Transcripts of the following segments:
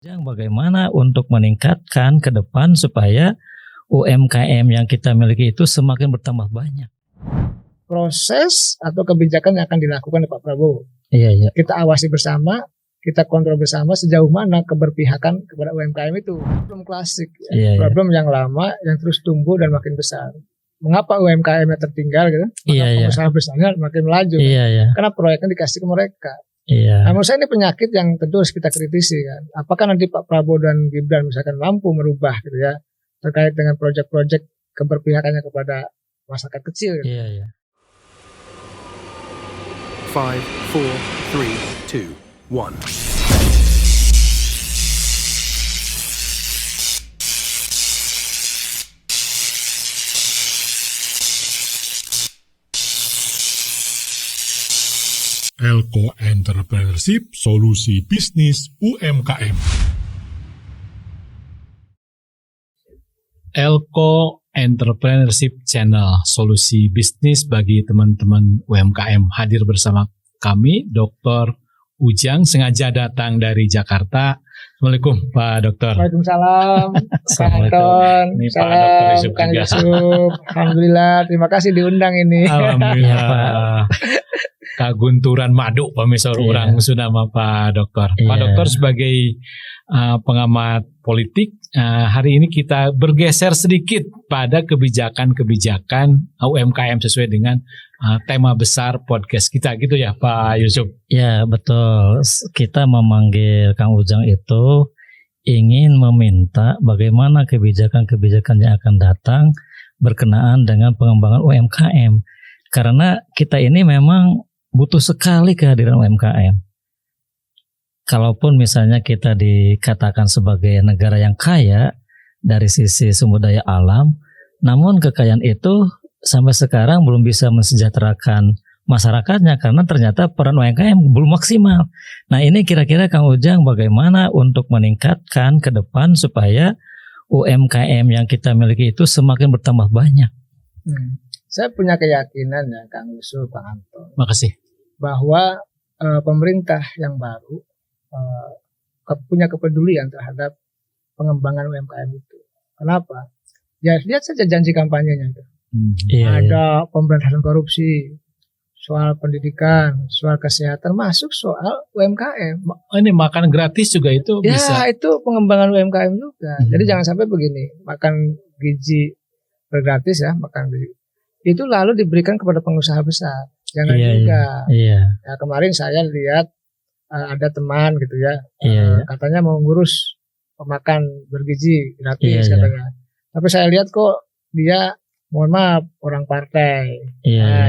Bagaimana untuk meningkatkan ke depan supaya UMKM yang kita miliki itu semakin bertambah banyak. Proses atau kebijakan yang akan dilakukan oleh Pak Prabowo. Iya. Kita awasi bersama, kita kontrol bersama sejauh mana keberpihakan kepada UMKM itu. Problem klasik, problem yang lama yang terus tumbuh dan makin besar. Mengapa UMKM-nya tertinggal gitu? Maka pengusaha besarnya makin melaju. Karena proyeknya dikasih ke mereka. Nah, menurut saya ini penyakit yang tentu harus kita kritisi kan. Apakah nanti Pak Prabowo dan Gibran misalkan mampu merubah gitu ya terkait dengan proyek-proyek keberpihakannya kepada masyarakat kecil gitu. 5, 4, 3, 2, 1. Elko Entrepreneurship, solusi bisnis UMKM. Elko Entrepreneurship Channel, solusi bisnis bagi teman-teman UMKM. Hadir bersama kami, Dr. Ujang, sengaja datang dari Jakarta. Assalamualaikum Pak Dokter. Waalaikumsalam. Assalamualaikum. Ini Pak Dokter Yusuf Kang juga. Yusuf. Alhamdulillah, terima kasih diundang ini. Alhamdulillah Pak. Kagunturan madu pemirsa orang nama Pak Dokter. Pak Dokter sebagai pengamat politik, hari ini kita bergeser sedikit pada kebijakan-kebijakan UMKM sesuai dengan tema besar podcast kita gitu ya Pak Yusuf. Ya betul, kita memanggil Kang Ujang itu ingin meminta bagaimana kebijakan-kebijakan yang akan datang berkenaan dengan pengembangan UMKM. Karena kita ini memang butuh sekali kehadiran UMKM. Kalaupun misalnya kita dikatakan sebagai negara yang kaya dari sisi sumber daya alam, namun kekayaan itu sampai sekarang belum bisa mensejahterakan masyarakatnya karena ternyata peran UMKM belum maksimal. Nah ini kira-kira Kang Ujang bagaimana untuk meningkatkan ke depan supaya UMKM yang kita miliki itu semakin bertambah banyak. Saya punya keyakinan ya Kang Yusuf, Pak Anton. Makasih. Bahwa pemerintah yang baru punya kepedulian terhadap pengembangan UMKM itu. Kenapa? Ya lihat saja janji kampanyenya itu. Ada pemberantasan korupsi, soal pendidikan, soal kesehatan, masuk soal UMKM. Ini makan gratis juga itu bisa. Ya itu pengembangan UMKM juga. Jadi jangan sampai begini, makan gizi gratis ya, makan gizi. Itu lalu diberikan kepada pengusaha besar. Jangan juga. Ya, kemarin saya lihat ada teman gitu ya, katanya mau ngurus pemakan bergizi gratis katanya. Tapi saya lihat kok dia, mohon maaf, orang partai.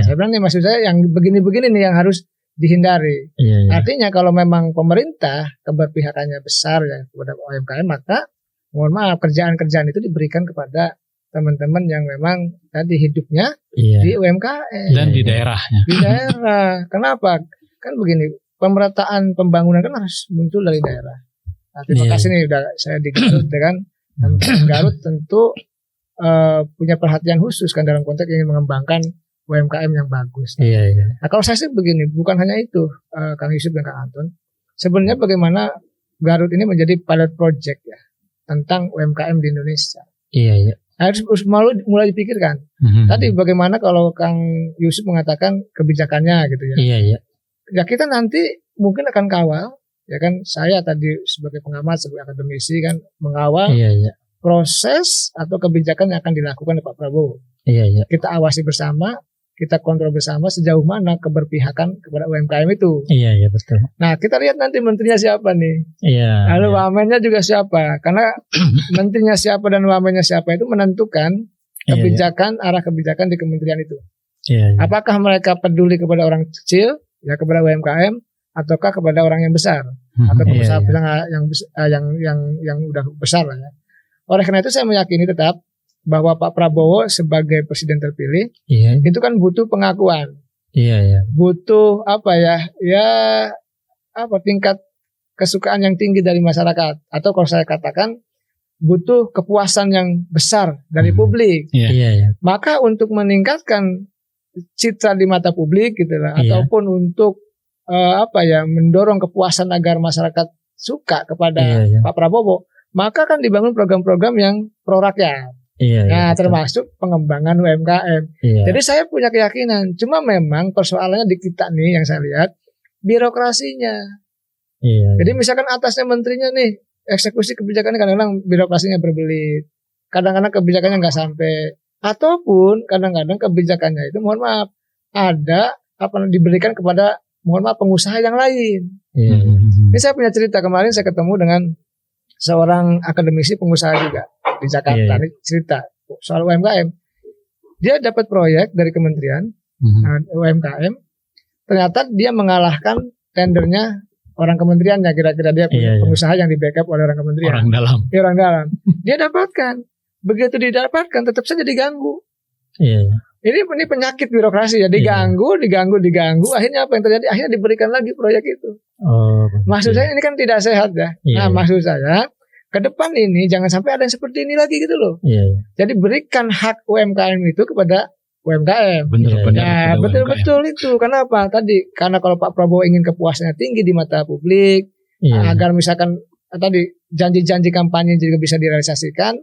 Saya bilang nih maksud saya yang begini-begini nih yang harus dihindari. Artinya kalau memang pemerintah keberpihakannya besar ya kepada UMKM, maka mohon maaf kerjaan-kerjaan itu diberikan kepada teman-teman yang memang tadi hidupnya di UMKM dan di daerahnya. Di daerah. Kenapa? Kan begini, pemerataan pembangunan kan harus muncul dari daerah. Nah, terima kasih nih udah saya di Garut ya kan. Dan Garut tentu punya perhatian khusus kan dalam konteks ingin mengembangkan UMKM yang bagus. Nah, kalau saya sih begini, bukan hanya itu Kang Yusuf dan Kang Anton. Sebenarnya bagaimana Garut ini menjadi pilot project ya tentang UMKM di Indonesia. Harus mulai dipikirkan. Tadi bagaimana kalau Kang Yusuf mengatakan kebijakannya gitu ya. Ya kita nanti mungkin akan kawal, ya kan. Saya tadi sebagai pengamat, sebagai akademisi kan mengawal proses atau kebijakan yang akan dilakukan oleh Pak Prabowo. Kita awasi bersama, kita kontrol bersama sejauh mana keberpihakan kepada UMKM itu. Betul. Nah kita lihat nanti menterinya siapa nih. Lalu wamennya juga siapa. Karena menterinya siapa dan wamennya siapa itu menentukan kebijakan, arah kebijakan di kementerian itu. Apakah mereka peduli kepada orang kecil, ya kepada UMKM, ataukah kepada orang yang besar, atau pengusaha yang udah besar lah ya. Oleh karena itu saya meyakini tetap bahwa Pak Prabowo sebagai presiden terpilih itu kan butuh pengakuan, butuh tingkat kesukaan yang tinggi dari masyarakat, atau kalau saya katakan butuh kepuasan yang besar dari publik. Maka untuk meningkatkan citra di mata publik gitu lah, ataupun untuk mendorong kepuasan agar masyarakat suka kepada Iya. Pak Prabowo, maka kan dibangun program-program yang pro rakyat. Iya. Nah, Betul. termasuk pengembangan UMKM. Iya. Jadi saya punya keyakinan, cuma memang persoalannya di kita nih yang saya lihat birokrasinya. Iya. Jadi misalkan atasnya menterinya nih eksekusi kebijakannya kadang-kadang birokrasinya berbelit, kadang-kadang kebijakannya nggak sampai, ataupun kadang-kadang kebijakannya itu mohon maaf ada diberikan kepada mohon maaf pengusaha yang lain. Iya. Ini saya punya cerita, kemarin saya ketemu dengan seorang akademisi pengusaha juga di Jakarta. Iya. Ini cerita soal UMKM. Dia dapat proyek dari kementerian UMKM. Ternyata dia mengalahkan tendernya orang kementeriannya. Kira-kira dia punya Iya. pengusaha yang di backup oleh orang kementerian. Orang dalam. Ya, orang dalam. Dia dapatkan. Begitu didapatkan tetap saja diganggu. Iya. Ini penyakit birokrasi ya, diganggu. Akhirnya apa yang terjadi? Akhirnya diberikan lagi proyek itu. Oh. Maksud saya ini kan tidak sehat ya. Iya. Nah, maksud saya ke depan ini jangan sampai ada yang seperti ini lagi gitu loh. Iya. Jadi berikan hak UMKM itu kepada UMKM. Benar-benar. Nah, kepada betul-betul itu. Kenapa? Tadi karena kalau Pak Prabowo ingin kepuasannya tinggi di mata publik, Iya. agar misalkan tadi janji-janji kampanye juga bisa direalisasikan,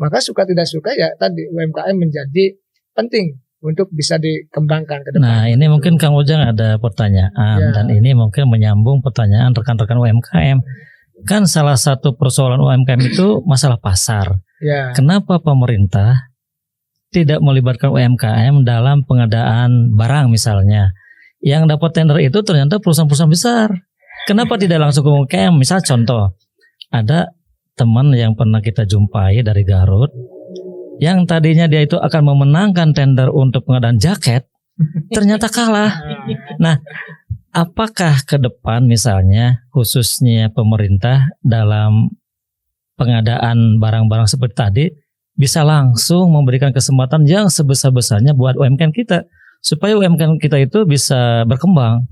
maka suka tidak suka ya tadi UMKM menjadi penting untuk bisa dikembangkan ke depan. Nah, ini mungkin Kang Ujang ada pertanyaan, Ya. dan ini mungkin menyambung pertanyaan rekan-rekan UMKM. Kan salah satu persoalan UMKM itu masalah pasar. Ya. Kenapa pemerintah tidak melibatkan UMKM dalam pengadaan barang misalnya? Yang dapat tender itu ternyata perusahaan-perusahaan besar. Kenapa tidak langsung ke UMKM? Misal contoh, ada teman yang pernah kita jumpai dari Garut, yang tadinya dia itu akan memenangkan tender untuk pengadaan jaket, ternyata kalah. Nah, apakah ke depan misalnya khususnya pemerintah dalam pengadaan barang-barang seperti tadi bisa langsung memberikan kesempatan yang sebesar-besarnya buat UMKM kita supaya UMKM kita itu bisa berkembang.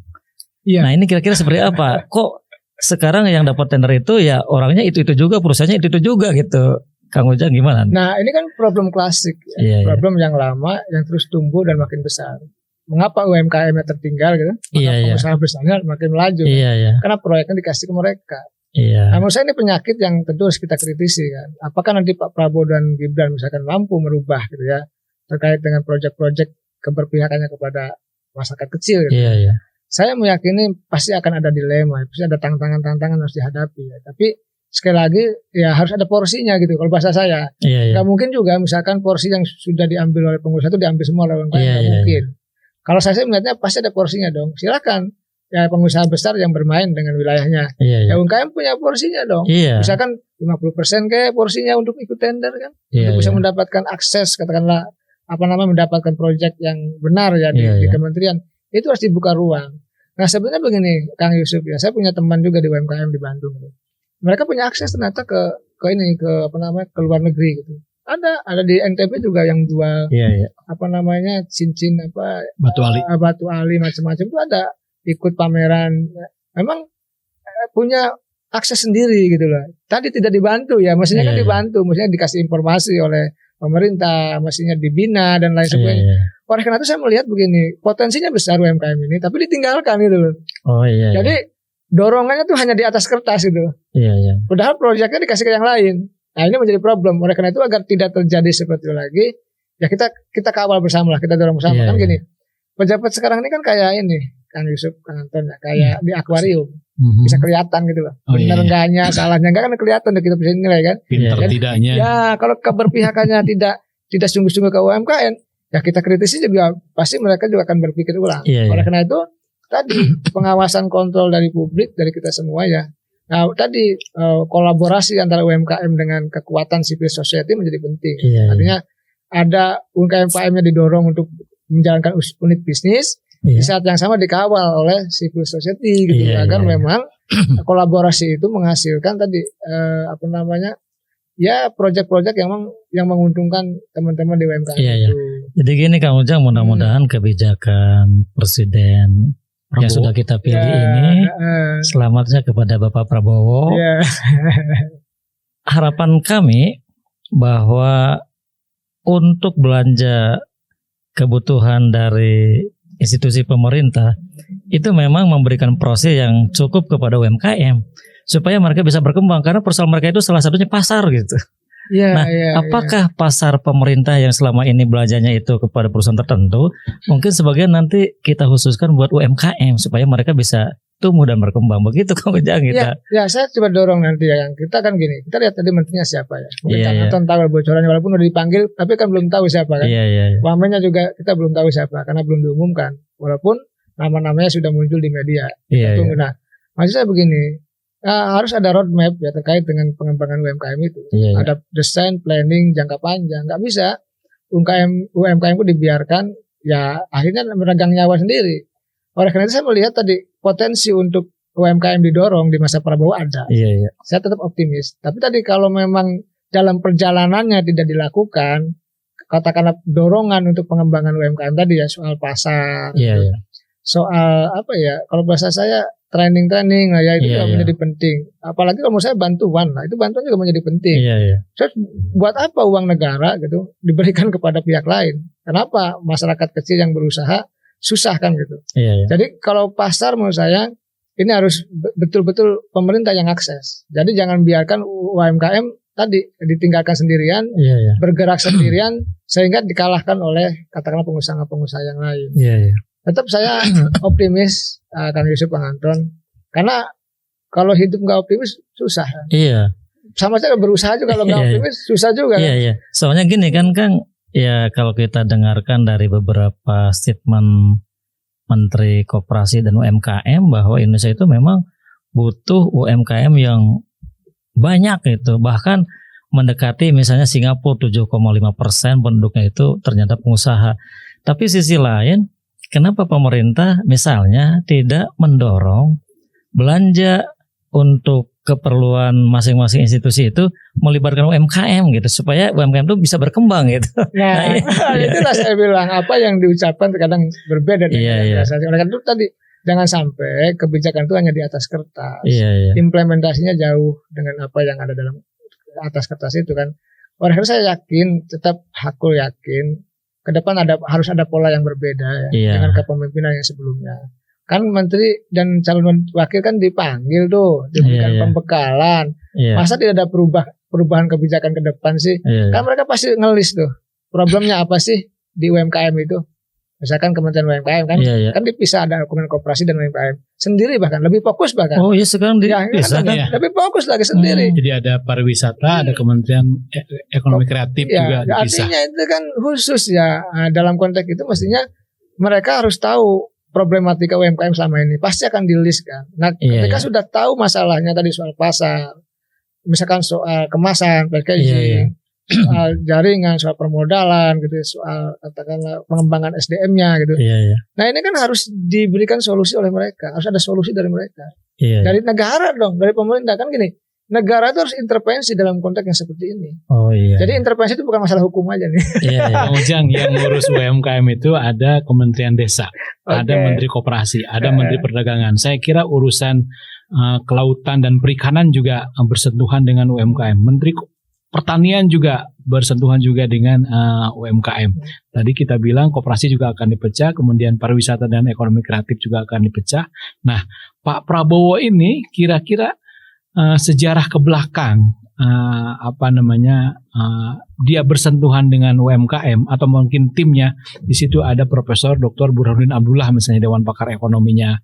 Iya. Nah, ini kira-kira seperti apa? Kok sekarang yang dapat tender itu ya orangnya itu-itu juga, perusahaannya itu-itu juga gitu. Kang Ujang gimana? Nah, ini kan problem klasik, ya. Iya, iya. Problem yang lama yang terus tumbuh dan makin besar. Mengapa UMKM-nya tertinggal gitu? Maka Iya, iya. pengusaha besarnya makin melaju. Iya, iya. Karena proyeknya dikasih ke mereka. Iya. Nah, menurut saya ini penyakit yang tentu harus kita kritisi kan. Apakah nanti Pak Prabowo dan Gibran misalkan mampu merubah gitu ya terkait dengan proyek-proyek keberpihakannya kepada masyarakat kecil gitu. Iya, iya. Saya meyakini pasti akan ada dilema, pasti ada tantangan-tantangan harus dihadapi ya. Tapi sekali lagi ya harus ada porsinya gitu kalau bahasa saya. Iya, iya. Gak mungkin juga misalkan porsi yang sudah diambil oleh pengusaha itu diambil semua oleh UMKM, Iya, gak iya, mungkin. Kalau saya sih melihatnya pasti ada porsinya dong. Silakan ya pengusaha besar yang bermain dengan wilayahnya. Iya, iya. Ya UMKM punya porsinya dong. Iya. Misalkan 50% kayak porsinya untuk ikut tender kan, Iya, untuk bisa iya. mendapatkan akses katakanlah mendapatkan proyek yang benar ya Iya, di iya. kementerian. Itu harus dibuka ruang. Nah sebenarnya begini Kang Yusuf ya, saya punya teman juga di UMKM di Bandung. Mereka punya akses ternyata ke luar negeri gitu. Ada di NTB juga yang jual Iya, iya. cincin Batu Ali. batu ali macam-macam itu ada ikut pameran. Memang punya akses sendiri gitu loh. Tadi tidak dibantu ya, mestinya kan Iya, iya. dibantu, mestinya dikasih informasi oleh pemerintah, mestinya dibina dan lain Iya, sebagainya. iya. Oleh karena itu saya melihat begini, potensinya besar UMKM ini, tapi ditinggalkan gitu loh. Oh iya. Iya. Jadi dorongannya tuh hanya di atas kertas gitu. Iya, iya. Padahal proyeknya dikasih ke yang lain. Nah ini menjadi problem. Oleh karena itu agar tidak terjadi seperti itu lagi, ya kita kawal bersama lah, kita dorong bersama. Iya, Kan iya. gini, pejabat sekarang ini kan kayak ini, Kang Yusuf, Kang Anton, ya, kayak di akuarium, bisa kelihatan gitu loh. Oh, Benar iya. enggaknya, salahnya enggak kan kelihatan, kita bisa nilai kan. Pintar Iya. tidaknya. Ya kalau keberpihakannya tidak sungguh-sungguh ke UMKM, ya kita kritisi juga pasti mereka juga akan berpikir ulang. Iya, iya. Oleh karena itu tadi pengawasan kontrol dari publik dari kita semua ya. Nah tadi kolaborasi antara UMKM dengan kekuatan civil society menjadi penting. Iya, iya. Artinya ada UMKM-nya didorong untuk menjalankan unit bisnis, di Iya. saat yang sama dikawal oleh civil society gitu Iya, agar iya, iya. memang kolaborasi itu menghasilkan tadi ya proyek-proyek yang menguntungkan teman-teman di UMKM Iya, iya. itu. Jadi gini Kang Ujang, mudah-mudahan kebijakan Presiden yang Prabowo. sudah kita pilih Ya, ini selamatnya kepada Bapak Prabowo. ya. Harapan kami bahwa untuk belanja kebutuhan dari institusi pemerintah itu memang memberikan proses yang cukup kepada UMKM supaya mereka bisa berkembang, karena persoalan mereka itu salah satunya pasar gitu. Iya, Nah, iya, apakah pasar pemerintah yang selama ini belanjanya itu kepada perusahaan tertentu, mungkin sebagian nanti kita khususkan buat UMKM supaya mereka bisa tumbuh dan berkembang. Begitu Kang Ujang kita. Ya, saya coba dorong nanti ya. Kita kan gini, kita lihat tadi menterinya siapa ya. Mungkin Iya, Kang iya. Anton tahu bocorannya walaupun udah dipanggil, tapi kan belum tahu siapa kan. Iya, iya, iya. Wamennya juga kita belum tahu siapa karena belum diumumkan. Walaupun nama-namanya sudah muncul di media. Iya, Tunggu. iya. Nah, maksud saya begini, harus ada roadmap ya terkait dengan pengembangan UMKM itu. Iya, iya. Ada desain, planning jangka panjang. Nggak bisa UMKM itu dibiarkan ya akhirnya meregang nyawa sendiri. Oleh karena itu saya melihat tadi potensi untuk UMKM didorong di masa Prabowo ada. Iya, iya. Saya tetap optimis. Tapi tadi kalau memang dalam perjalanannya tidak dilakukan, katakanlah dorongan untuk pengembangan UMKM tadi ya soal pasar, Iya, iya. soal apa ya? Kalau bahasa saya training lah ya itu Iya, juga iya. menjadi penting. Apalagi kalau menurut saya bantuan lah, itu bantuan juga menjadi penting. Iya, iya. Terus buat apa uang negara gitu diberikan kepada pihak lain? Kenapa masyarakat kecil yang berusaha susah kan gitu? Iya, iya. Jadi kalau pasar menurut saya ini harus betul-betul pemerintah yang akses. Jadi jangan biarkan UMKM tadi ditinggalkan sendirian, Iya, iya. bergerak sendirian sehingga dikalahkan oleh katakanlah pengusaha-pengusaha yang lain. Iya, iya. Tetap saya optimis Kang Yusuf, Kang Anton, karena kalau hidup nggak optimis susah. Iya. Sama saja berusaha juga kalau nggak Iya, iya. optimis susah juga. Iya, Kan? iya. Soalnya gini kan Kang, ya kalau kita dengarkan dari beberapa statement Menteri Koperasi dan UMKM bahwa Indonesia itu memang butuh UMKM yang banyak itu, bahkan mendekati misalnya Singapura 7,5% penduduknya itu ternyata pengusaha. Tapi sisi lain, kenapa pemerintah misalnya tidak mendorong belanja untuk keperluan masing-masing institusi itu melibatkan UMKM gitu supaya UMKM itu bisa berkembang gitu. Nah, itulah saya bilang apa yang diucapkan terkadang berbeda dengan Iya, yang iya. biasanya. Oleh karena itu tadi jangan sampai kebijakan itu hanya di atas kertas. Iya, iya. Implementasinya jauh dengan apa yang ada dalam atas kertas itu kan. Oleh karena saya yakin, tetap hakul yakin ke depan harus ada pola yang berbeda ya Iya. dengan kepemimpinan yang sebelumnya. Kan menteri dan calon wakil kan dipanggil tuh, diberikan Iya, iya. pembekalan. Iya. Masa tidak ada perubahan kebijakan ke depan sih? Iya, iya. Kan mereka pasti ngelis tuh. Problemnya apa sih di UMKM itu? Misalkan Kementerian UMKM kan, Iya, iya. kan dipisah ada Kementerian Koperasi dan UMKM sendiri bahkan lebih fokus bahkan. Oh iya sekarang Ya, bisa kan? Iya. lebih fokus lagi sendiri. Jadi ada pariwisata, ada Kementerian Ekonomi Kreatif juga Ya, dipisah. artinya itu kan khusus ya. Nah, dalam konteks itu mestinya mereka harus tahu problematika UMKM selama ini. Pasti akan di-list kan. Nah, Iya, ketika iya. sudah tahu masalahnya tadi soal pasar, misalkan soal kemasan, packaging, Iya, iya. soal jaringan, soal permodalan gitu, soal katakanlah pengembangan SDM-nya gitu. Iya, iya. Nah, ini kan harus diberikan solusi oleh mereka. Harus ada solusi dari mereka. Iya. Dari negara dong, dari pemerintah kan gini. Negara itu harus intervensi dalam konteks yang seperti ini. Oh iya. Jadi intervensi itu bukan masalah hukum aja nih. Iya, iya. Kang Ujang, yang ngurus UMKM itu ada Kementerian Desa, ada Oke. Menteri Koperasi, ada Menteri Perdagangan. Saya kira urusan kelautan dan perikanan juga bersentuhan dengan UMKM. Menteri Pertanian juga bersentuhan juga dengan UMKM. Tadi kita bilang koperasi juga akan dipecah, kemudian pariwisata dan ekonomi kreatif juga akan dipecah. Nah, Pak Prabowo ini kira-kira sejarah ke belakang dia bersentuhan dengan UMKM atau mungkin timnya. Di situ ada Profesor Dr. Burhanuddin Abdullah misalnya Dewan Pakar Ekonominya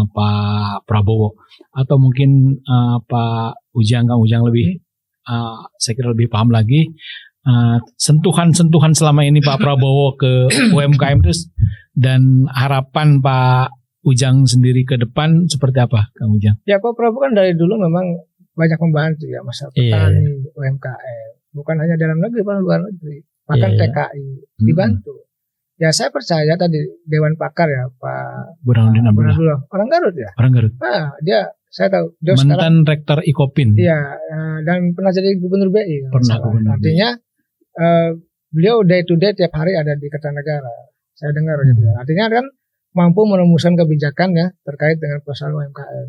Pak Prabowo, atau mungkin Pak Ujang, Kang Ujang lebih saya kira lebih paham lagi sentuhan-sentuhan selama ini Pak Prabowo ke UMKM terus, dan harapan Pak Ujang sendiri ke depan seperti apa, Kang Ujang? Ya, Pak Prabowo kan dari dulu memang banyak membantu ya masalah petani, UMKM. Bukan hanya dalam negeri, bahkan luar negeri. Bahkan TKI dibantu. Ya, saya percaya tadi Dewan Pakar ya Pak Burhanuddin Abdullah. Orang Garut ya. Orang Garut. Nah, saya tahu. Dia Mantan sekarang, Rektor Ikopin. iya, dan pernah jadi Gubernur BI. Pernah Gubernur BI. Artinya beliau day to day tiap hari ada di Kertanegara. Saya dengar gitu ya. Artinya kan mampu merumuskan kebijakan ya terkait dengan persoalan UMKM.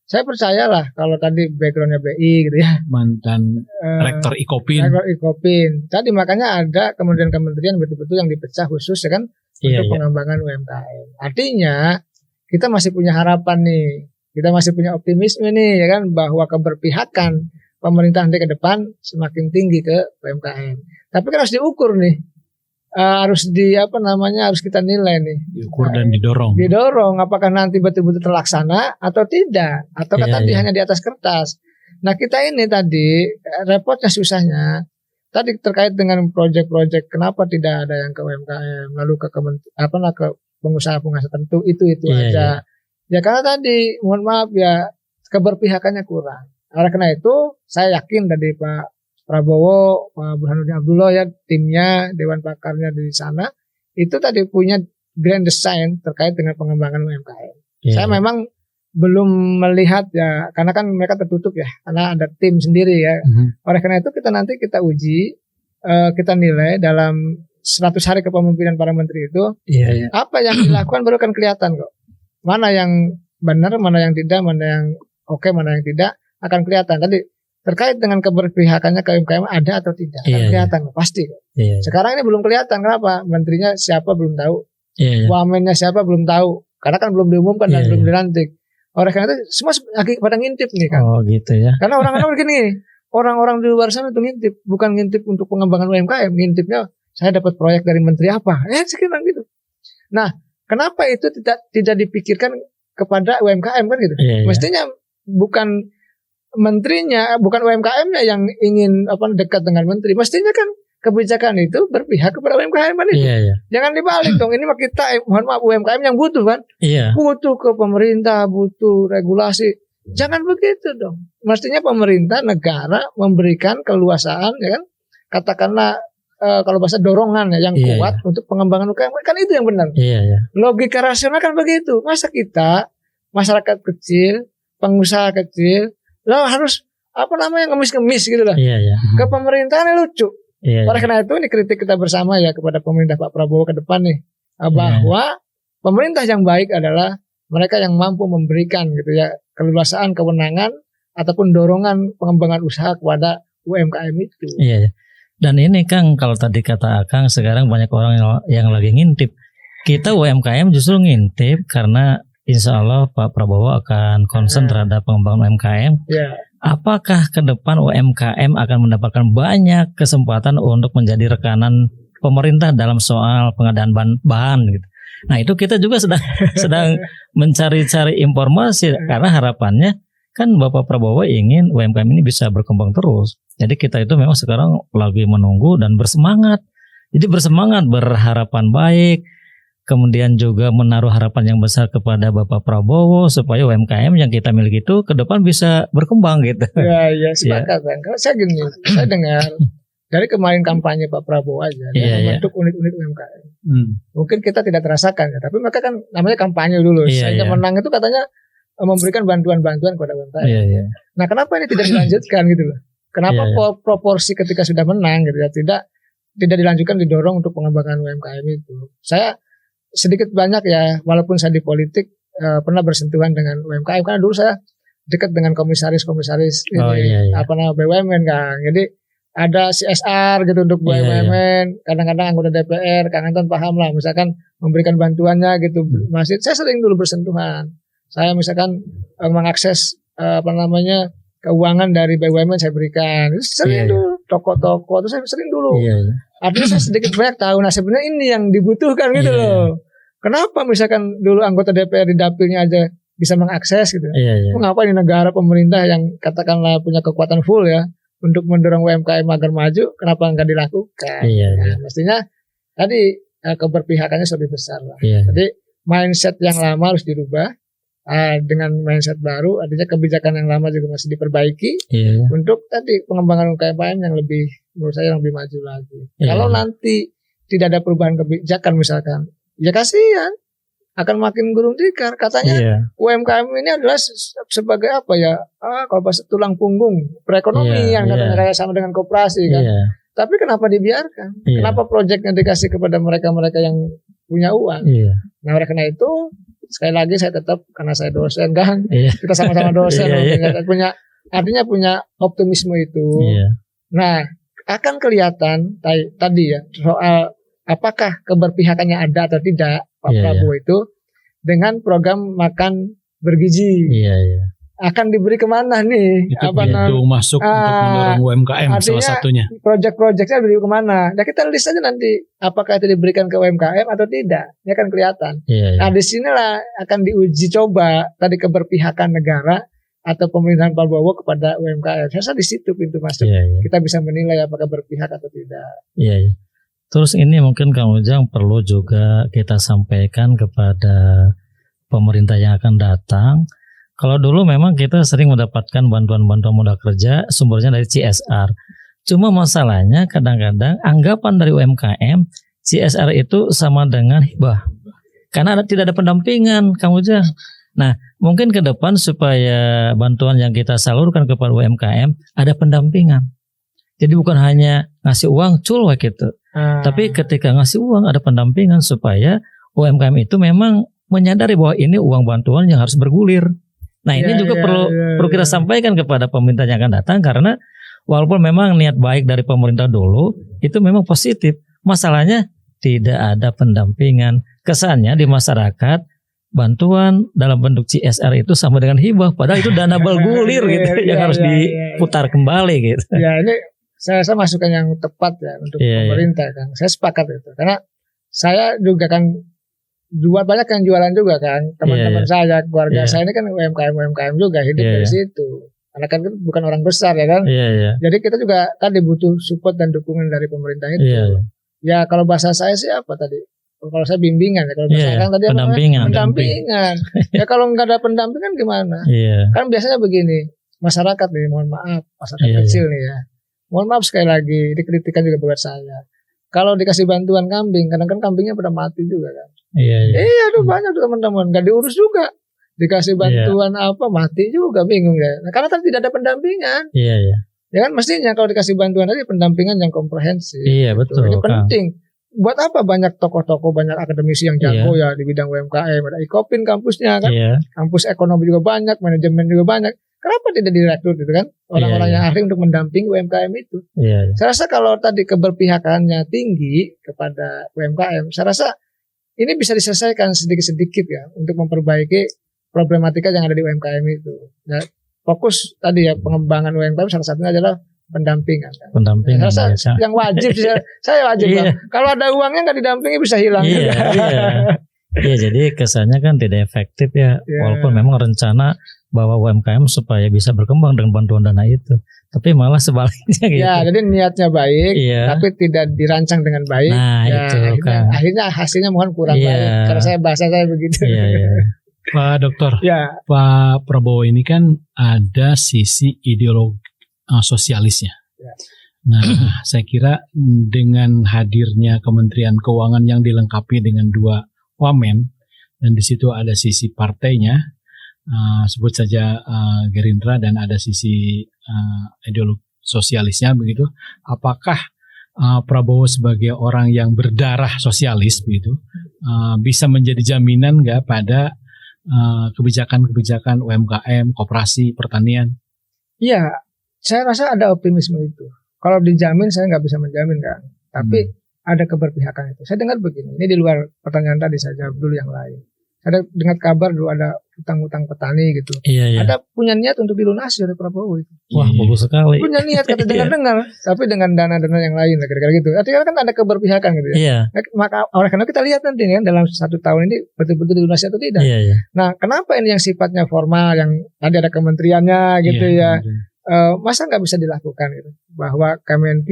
Saya percayalah kalau tadi backgroundnya BI gitu ya. Mantan Rektor Ikopin. Rektor Ikopin. Tadi makanya ada kementerian-kementerian betul-betul yang dipecah khusus ya kan untuk pengembangan UMKM. Artinya kita masih punya harapan nih kita masih punya optimisme nih ya kan bahwa keberpihakan pemerintah nanti ke depan semakin tinggi ke UMKM. Tapi kan harus diukur nih. Harus harus kita nilai nih. Diukur dan didorong. Didorong apakah nanti betul-betul terlaksana atau tidak, atau tadi hanya di atas kertas. Nah, kita ini tadi repotnya susahnya tadi terkait dengan proyek-proyek kenapa tidak ada yang ke UMKM lalu ke pengusaha-pengusaha tertentu itu aja. Ya karena tadi mohon maaf ya keberpihakannya kurang. Oleh karena itu saya yakin tadi Pak Prabowo, Pak Burhanuddin Abdullah ya timnya, dewan pakarnya di sana itu tadi punya grand design terkait dengan pengembangan UMKM. Saya memang belum melihat ya karena kan mereka tertutup ya karena ada tim sendiri ya. Oleh karena itu kita uji, kita nilai dalam 100 hari kepemimpinan para menteri itu apa yang dilakukan baru akan kelihatan kok. Mana yang benar, mana yang tidak, mana yang oke, mana yang tidak akan kelihatan. Tadi terkait dengan keberpihakannya ke UMKM ada atau tidak akan kelihatan pasti. Sekarang ini belum kelihatan kenapa? Menterinya siapa belum tahu, wamennya siapa belum tahu, karena kan belum diumumkan dan belum dilantik. Oleh karena itu semua lagi pada ngintip nih kan. Oh gitu ya. Karena orang-orang begini, orang-orang di luar sana itu ngintip, bukan ngintip untuk pengembangan UMKM, ngintipnya saya dapat proyek dari menteri apa, sekitar gitu. Nah, kenapa itu tidak dipikirkan kepada UMKM kan gitu? Mestinya bukan menterinya, bukan UMKM-nya yang ingin dekat dengan menteri. Mestinya kan kebijakan itu berpihak kepada UMKM kan itu. Jangan dibalik dong. Ini mah kita mohon maaf UMKM yang butuh kan. Butuh ke pemerintah, butuh regulasi. Jangan begitu dong. Mestinya pemerintah negara memberikan keluasaan ya kan. Katakanlah kalau bahasa dorongan ya yang kuat untuk pengembangan UMKM kan itu yang benar. Logika rasional kan begitu. Masa kita masyarakat kecil, pengusaha kecil harus ngemis-ngemis gitu lah. Ke pemerintahan lucu. Oleh karena itu ini kritik kita bersama ya kepada pemerintah Pak Prabowo ke depan nih bahwa pemerintah yang baik adalah mereka yang mampu memberikan gitu ya keleluasaan, kewenangan ataupun dorongan pengembangan usaha kepada UMKM itu. Dan ini Kang kalau tadi kata Akang sekarang banyak orang yang lagi ngintip. Kita UMKM justru ngintip karena insya Allah Pak Prabowo akan concern terhadap pengembangan UMKM. Apakah ke depan UMKM akan mendapatkan banyak kesempatan untuk menjadi rekanan pemerintah dalam soal pengadaan bahan gitu. Nah itu kita juga sedang mencari-cari informasi karena harapannya kan Bapak Prabowo ingin UMKM ini bisa berkembang terus. Jadi kita itu memang sekarang lagi menunggu dan bersemangat. Jadi bersemangat berharapan baik. Kemudian juga menaruh harapan yang besar kepada Bapak Prabowo supaya UMKM yang kita miliki itu ke depan bisa berkembang gitu. Sepakat Bang. Kalau saya gini, saya dengar dari kemarin kampanye Pak Prabowo aja membentuk unit-unit UMKM. Mungkin kita tidak terasakan ya, tapi mereka kan namanya kampanye dulu. Saya menang itu katanya memberikan bantuan-bantuan kepada UMKM. Nah, kenapa ini tidak dilanjutkan gitu loh? Kenapa proporsi ketika sudah menang gitu ya tidak dilanjutkan didorong untuk pengembangan UMKM itu? Saya sedikit banyak ya, walaupun saya di politik pernah bersentuhan dengan UMKM karena dulu saya dekat dengan komisaris-komisaris BUMN kan. Jadi ada CSR gitu untuk BUMN. Kadang-kadang anggota DPR, Kang Anton paham lah, misalkan memberikan bantuannya gitu. Masih saya sering dulu bersentuhan. Saya misalkan mengakses keuangan dari BUMN saya berikan. Sering dulu toko-toko itu saya sering dulu. Artinya saya sedikit banyak tahu. Nah sebenarnya ini yang dibutuhkan gitu loh. Kenapa misalkan dulu anggota DPR di dapilnya aja bisa mengakses gitu. Mengapa ini negara pemerintah yang katakanlah punya kekuatan full ya untuk mendorong UMKM agar maju, kenapa nggak dilakukan? Nah, mestinya tadi keberpihakannya lebih besar lah. Jadi mindset yang lama harus dirubah dengan mindset baru. Artinya kebijakan yang lama juga masih diperbaiki untuk tadi pengembangan UMKM yang lebih menurut saya lebih maju lagi. Kalau nanti tidak ada perubahan kebijakan misalkan, ya kasihan akan makin gulung tikar. Katanya UMKM ini adalah sebagai apa ya? Kalau bahasa tulang punggung perekonomian katanya sama dengan koperasi kan. Tapi kenapa dibiarkan? Kenapa proyeknya dikasih kepada mereka-mereka yang punya uang? Nah, oleh karena itu sekali lagi saya tetap karena saya dosen kan, kita sama-sama dosen, artinya punya optimisme itu. Nah, akan kelihatan tadi ya soal apakah keberpihakannya ada atau tidak Pak Prabowo itu dengan program makan bergizi. Iya, iya. Akan diberi kemana nih? Itu pintu masuk untuk mendorong UMKM salah satunya. Proyek-proyeknya diberi kemana? Nah kita list aja nanti apakah itu diberikan ke UMKM atau tidak. Ini kan kelihatan. Iya, iya. Nah disinilah akan diuji coba tadi keberpihakan negara atau pemerintahan Pak Prabowo kepada UMKM. Saya rasa di situ pintu masuk. Iya, iya. Kita bisa menilai apakah berpihak atau tidak. Iya, iya. Terus ini mungkin Kang Ujang perlu juga kita sampaikan kepada pemerintah yang akan datang. Kalau dulu memang kita sering mendapatkan bantuan-bantuan modal kerja sumbernya dari CSR. Cuma masalahnya kadang-kadang anggapan dari UMKM CSR itu sama dengan hibah. Karena tidak ada pendampingan, Kang Ujang. Nah, mungkin ke depan supaya bantuan yang kita salurkan kepada UMKM ada pendampingan. Jadi bukan hanya ngasih uang cul gitu. Tapi ketika ngasih uang ada pendampingan supaya UMKM itu memang menyadari bahwa ini uang bantuan yang harus bergulir. Nah ini juga perlu kita sampaikan kepada pemerintah yang akan datang karena walaupun memang niat baik dari pemerintah dulu itu memang positif. Masalahnya tidak ada pendampingan. Kesannya di masyarakat bantuan dalam bentuk CSR itu sama dengan hibah. Padahal itu dana bergulir gitu yang harus diputar kembali gitu. Ya ini saya rasa masukan yang tepat ya untuk pemerintah kan. Saya sepakat itu karena saya juga kan banyak yang jualan juga kan teman-teman saya, keluarga saya ini kan UMKM juga hidup dari situ. Karena kan bukan orang besar ya kan. Jadi kita juga tadi butuh support dan dukungan dari pemerintah itu. Ya kalau bahasa saya sih apa tadi? Kalau saya bimbingan ya. Kalau bahasa kan tadi pendampingan. Ya kalau nggak ada pendampingan gimana? Kan biasanya begini, masyarakat nih, mohon maaf, masyarakat kecil nih ya. Mohon maaf sekali lagi, dikritikan juga buat saya. Kalau dikasih bantuan kambing, kadang-kadang kambingnya pada mati juga kan. Aduh banyak tuh teman-teman, nggak diurus juga. Dikasih bantuan apa mati juga, bingung ya. Nah, karena tadi tidak ada pendampingan. Ya kan mestinya kalau dikasih bantuan tadi pendampingan yang komprehensif. Betul. Ini penting. Buat apa banyak tokoh-tokoh, banyak akademisi yang jago ya di bidang UMKM, ada Ikopin kampusnya kan. Kampus ekonomi juga banyak, manajemen juga banyak. Kenapa tidak direkrut gitu kan orang-orang yang ahli untuk mendampingi UMKM itu? Saya rasa kalau tadi keberpihakannya tinggi kepada UMKM, saya rasa ini bisa diselesaikan sedikit-sedikit ya untuk memperbaiki problematika yang ada di UMKM itu. Nah, fokus tadi ya pengembangan UMKM salah satunya adalah pendampingan. Pendampingan. Saya rasa yang wajib saya wajib. Kalau ada uangnya nggak didampingi bisa hilang. Iya, jadi kesannya kan tidak efektif ya. Walaupun memang rencana bahwa UMKM supaya bisa berkembang dengan bantuan dana itu, tapi malah sebaliknya gitu. Ya, jadi niatnya baik, tapi tidak dirancang dengan baik. Nah, itu kan. Akhirnya hasilnya mohon kurang baik. Karena bahasa saya begitu. Pak Dokter, Pak Prabowo ini kan ada sisi ideologi sosialisnya. Nah, saya kira dengan hadirnya Kementerian Keuangan yang dilengkapi dengan 2 wamen dan di situ ada sisi partainya, sebut saja Gerindra dan ada sisi ideologi sosialisnya begitu. Apakah Prabowo sebagai orang yang berdarah sosialis begitu bisa menjadi jaminan nggak pada kebijakan-kebijakan UMKM, koperasi, pertanian? Iya, saya rasa ada optimisme itu. Kalau dijamin saya nggak bisa menjamin kan, tapi ada keberpihakan itu. Saya dengar begini, ini di luar pertanyaan tadi saya jawab dulu yang lain. Saya dengar kabar dulu ada utang-utang petani gitu. Ada punya niat untuk dilunasi oleh Prabowo itu. Wah, bagus sekali. Punya niat kata dengar-dengar, tapi dengan dana-dana yang lain kira-kira gitu. Artinya kan ada keberpihakan gitu ya. Maka oleh karena kita lihat nanti kan dalam 1 tahun ini betul-betul dilunasi atau tidak. Nah, kenapa ini yang sifatnya formal yang tadi ada kementeriannya gitu ya. Masa nggak bisa dilakukan gitu. Bahwa Kemenq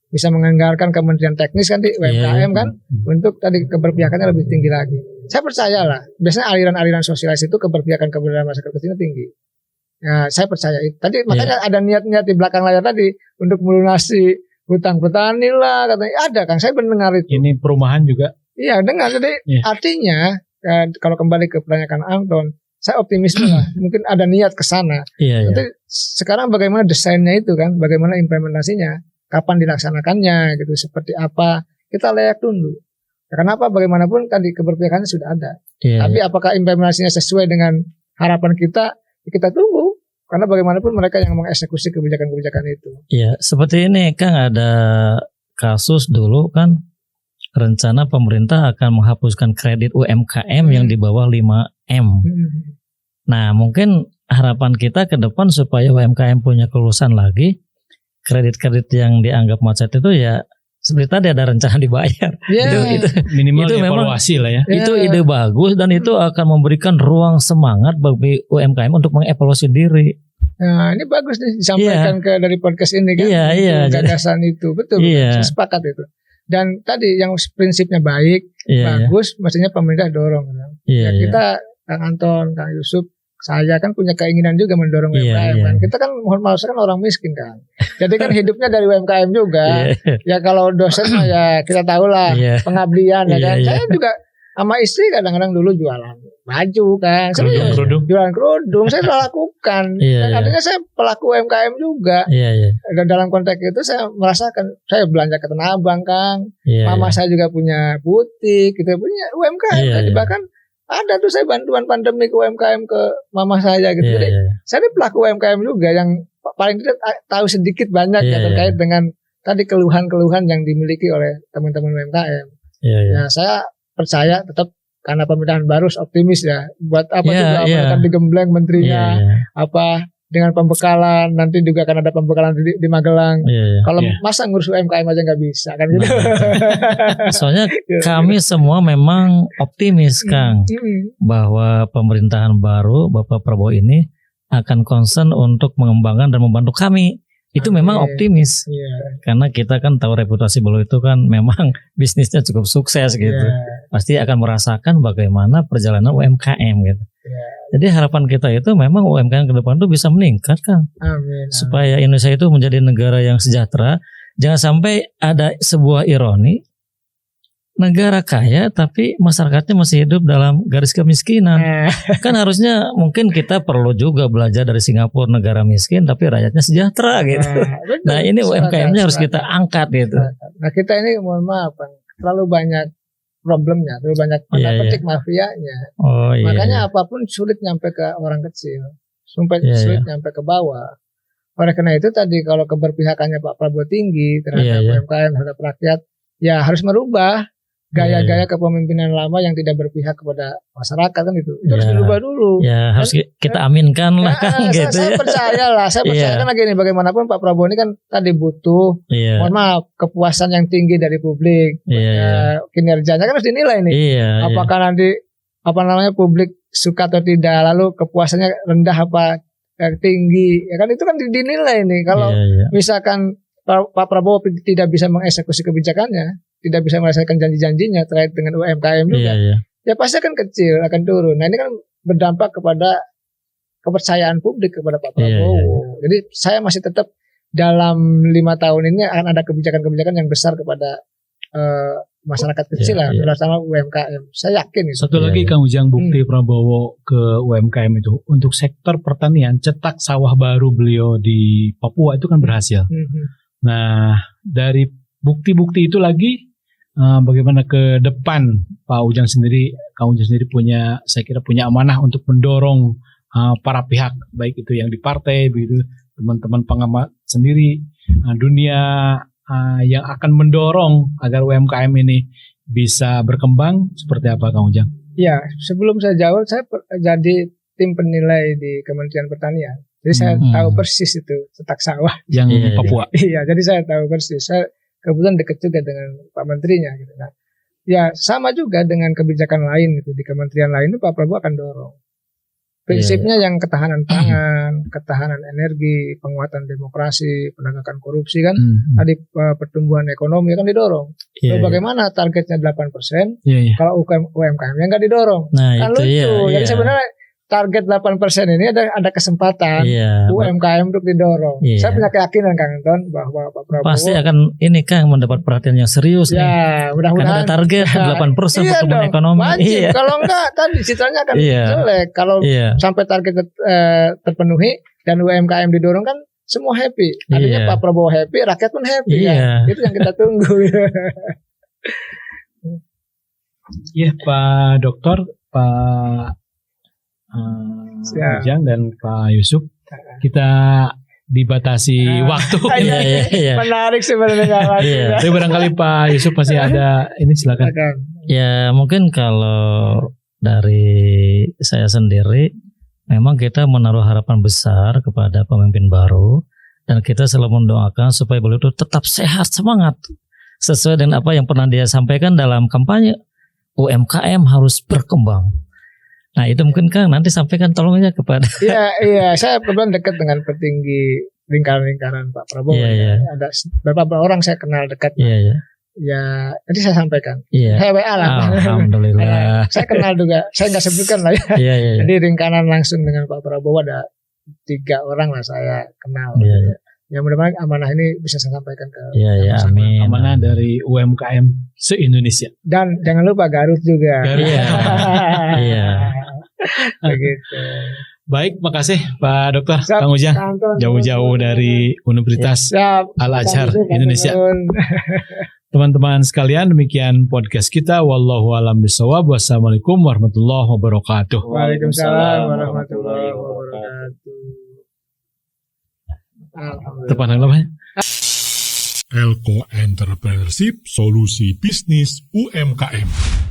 bisa menganggarkan kementerian teknis kan di UMKM kan untuk tadi keberpihakannya lebih tinggi lagi. Saya percaya lah, biasanya aliran-aliran sosialis itu keberpihakan masyarakat kecilnya tinggi. Nah, saya percaya itu. Tadi makanya ada niat-niat di belakang layar tadi untuk melunasi hutang petani lah katanya. Ada kan, saya mendengar itu. Ini perumahan juga. Iya, dengar. Jadi artinya kalau kembali ke pertanyaan Anton, saya optimisme lah. Mungkin ada niat ke sana. Nanti sekarang bagaimana desainnya itu kan, bagaimana implementasinya. Kapan dilaksanakannya gitu, seperti apa, kita layak tunggu. Kenapa? Bagaimanapun tadi keberpihakannya sudah ada. Tapi apakah implementasinya sesuai dengan harapan kita tunggu. Karena bagaimanapun mereka yang mengeksekusi kebijakan-kebijakan itu. Iya, seperti ini Kang, ada kasus dulu kan, rencana pemerintah akan menghapuskan kredit UMKM yang di bawah 5M. Nah, mungkin harapan kita ke depan supaya UMKM punya kelulusan lagi, kredit-kredit yang dianggap macet itu ya seperti tadi ada rencana dibayar. Ya. Itu Minimal itu memang- evaluasi lah ya. itu ide bagus dan itu akan memberikan ruang semangat bagi UMKM untuk mengevaluasi diri. Nah, ini bagus nih disampaikan dari podcast ini kan. Iya, Itu iya. Gagasan itu betul. Iya. Saya sepakat itu. Dan tadi yang prinsipnya baik, Iya, bagus, mestinya pemerintah dorong. Kan? iya, Ya, iya. kita Kang Anton, Kang Yusuf, saya kan punya keinginan juga mendorong Iya, UMKM iya. kan. Kita kan mohon maaf kan orang miskin kan. Jadi kan hidupnya dari UMKM juga. Iya, Ya kalau dosen mah ya kita tahu lah iya. pengabdian ya Iya, kan. iya. Saya juga sama istri kadang-kadang dulu jualan baju kan. Saya Kerudung. jualan kerudung saya sudah lakukan. Iya, Dan iya. artinya saya pelaku UMKM juga. Iya, iya, Dan dalam konteks itu saya merasakan saya belanja ke Tanah Abang Kang. iya. Mama saya juga punya butik, kita punya UMKM. Iya, Jadi iya. bahkan ada tuh saya bantuan pandemi ke UMKM ke mama saya gitu. Iya, Jadi iya. saya ini pelaku UMKM juga yang paling tidak tahu sedikit banyak Iya, ya terkait dengan tadi keluhan-keluhan yang dimiliki oleh teman-teman UMKM. Iya, iya. Ya saya percaya tetap karena pemerintahan baru optimis ya. Buat apa Iya, juga apa iya. akan digembleng menterinya Iya, iya. apa dengan pembekalan nanti juga akan ada pembekalan di Magelang. Iya, iya. Kalau Iya. masa ngurus UMKM aja nggak bisa kan gitu. Soalnya kami semua memang optimis, Kang, bahwa pemerintahan baru Bapak Prabowo ini akan concern untuk mengembangkan dan membantu kami. Itu memang Amin. optimis Iya. karena kita kan tahu reputasi beliau itu kan memang bisnisnya cukup sukses gitu. Iya. Pasti akan merasakan bagaimana perjalanan UMKM gitu. Iya. Jadi harapan kita itu memang UMKM ke depan itu bisa meningkat, Kang, Amin. supaya Indonesia itu menjadi negara yang sejahtera. Jangan sampai ada sebuah ironi, negara kaya tapi masyarakatnya masih hidup dalam garis kemiskinan. Kan harusnya mungkin kita perlu juga belajar dari Singapura, negara miskin tapi rakyatnya sejahtera gitu. betul. Nah ini UMKM-nya harus Sepakat. kita angkat gitu. Nah kita ini mohon maaf Bang, terlalu banyak problemnya, terlalu banyak tanda Iya, iya. petik mafianya. Oh iya. Makanya apapun sulit nyampe ke orang kecil, sulit Iya, sulit nyampe ke bawah. Oleh karena itu tadi kalau keberpihakannya Pak Prabowo tinggi terhadap Iya, iya. UMKM, terhadap rakyat, ya harus merubah gaya-gaya Iya, kepemimpinan lama yang tidak berpihak kepada masyarakat kan itu. Itu harus Iya. dirubah dulu. Ya harus kita aminkan lah Kang saya, gitu saya ya. percaya lah, saya percaya Iya. kan gini, bagaimanapun Pak Prabowo ini kan tadi butuh, Iya. mohon maaf, kepuasan yang tinggi dari publik, Iya, iya. kinerjanya kan harus dinilai nih. Iya. Apakah nanti apa namanya publik suka atau tidak, lalu kepuasannya rendah apa tinggi, ya kan itu kan dinilai nih. Kalau Iya, iya. misalkan Pak Prabowo tidak bisa mengeksekusi kebijakannya, tidak bisa melaksanakan janji-janjinya terkait dengan UMKM juga, Iya, iya. ya pasti akan kecil, akan turun. Nah ini kan berdampak kepada kepercayaan publik kepada Pak Iya, Prabowo. iya, Jadi saya masih tetap dalam 5 tahun ini akan ada kebijakan-kebijakan yang besar kepada masyarakat kecil Iya, lah, iya. terutama UMKM. Saya yakin itu. Satu Iya, lagi iya. Kang Ujang, bukti Prabowo ke UMKM itu untuk sektor pertanian, cetak sawah baru beliau di Papua itu kan berhasil. Mhm. Nah, dari bukti-bukti itu lagi bagaimana ke depan Pak Ujang sendiri, Kang Ujang sendiri punya, saya kira punya amanah untuk mendorong para pihak, baik itu yang di partai, begitu teman-teman pengamat sendiri, dunia yang akan mendorong agar UMKM ini bisa berkembang seperti apa Kang Ujang? Ya, sebelum saya jawab, saya jadi tim penilai di Kementerian Pertanian. Jadi saya tahu persis itu cetak sawah. Yang Iya, di iya. Papua. Iya, jadi saya tahu persis. Saya kebetulan dekat juga dengan Pak Menterinya gitu. Nah, ya sama juga dengan kebijakan lain gitu di kementerian lain itu Pak Prabowo akan dorong. Prinsipnya yang ketahanan pangan, ketahanan energi, penguatan demokrasi, penegakan korupsi kan tadi pertumbuhan ekonomi kan didorong. Iya, Lalu iya. bagaimana targetnya 8%? Iya, iya. Kalau UMKM-nya nggak didorong. Nah Kan itu lucu. ya. Jadi sebenarnya target 8% ini ada kesempatan Iya. UMKM untuk didorong. Iya. Saya punya keyakinan Kang Anton bahwa Pak Prabowo Pasti akan ini Kang mendapat perhatian yang serius nih. ya Karena mudah-mudahan ada target 8% Iya pertumbuhan dong, ekonomi. wajib. Iya. Kalau enggak tadi citranya akan Iya. jelek. Kalau Iya. sampai target terpenuhi dan UMKM didorong kan semua happy. Artinya Iya. Pak Prabowo happy, rakyat pun happy Iya. kan. Itu yang kita tunggu. Iya, Pak Dokter, Pak Siap. Ujang dan Pak Yusuf, kita dibatasi waktu. Iya, iya, iya. Menarik sebenarnya Kang Anton. Iya. Tapi barangkali Pak Yusuf pasti ada ini, silakan. Silakan. Ya mungkin kalau dari saya sendiri memang kita menaruh harapan besar kepada pemimpin baru dan kita selalu mendoakan supaya beliau itu tetap sehat, semangat sesuai dengan apa yang pernah dia sampaikan dalam kampanye UMKM harus berkembang. Nah itu mungkin Kang nanti sampaikan tolongnya kepada. Iya, saya kebetulan dekat dengan petinggi lingkaran Pak Prabowo. Iya. Ada beberapa orang saya kenal dekat. Iya. Ya, nanti saya sampaikan. Iya. Saya WA lah. Alhamdulillah. Saya kenal juga. Saya nggak sebutkan lah ya. Iya. Jadi lingkaran langsung dengan Pak Prabowo ada 3 orang lah saya kenal. Iya. Ya mudah-mudahan amanah ini bisa saya sampaikan ke. Iya, amin. Amanah dari UMKM se-Indonesia. Dan jangan lupa Garut juga. Garut. Iya. Begitu. Baik, makasih Pak Dokter Siap, Kang Ujang. Anton. Jauh-jauh dari Universitas Siap. Al-Azhar Siap. Indonesia. Teman-teman sekalian, demikian podcast kita. Wallahu a'lam bishawab. Wassalamualaikum warahmatullahi wabarakatuh. Waalaikumsalam warahmatullahi wabarakatuh. Tepat namanya. Elko Entrepreneurship, solusi bisnis UMKM.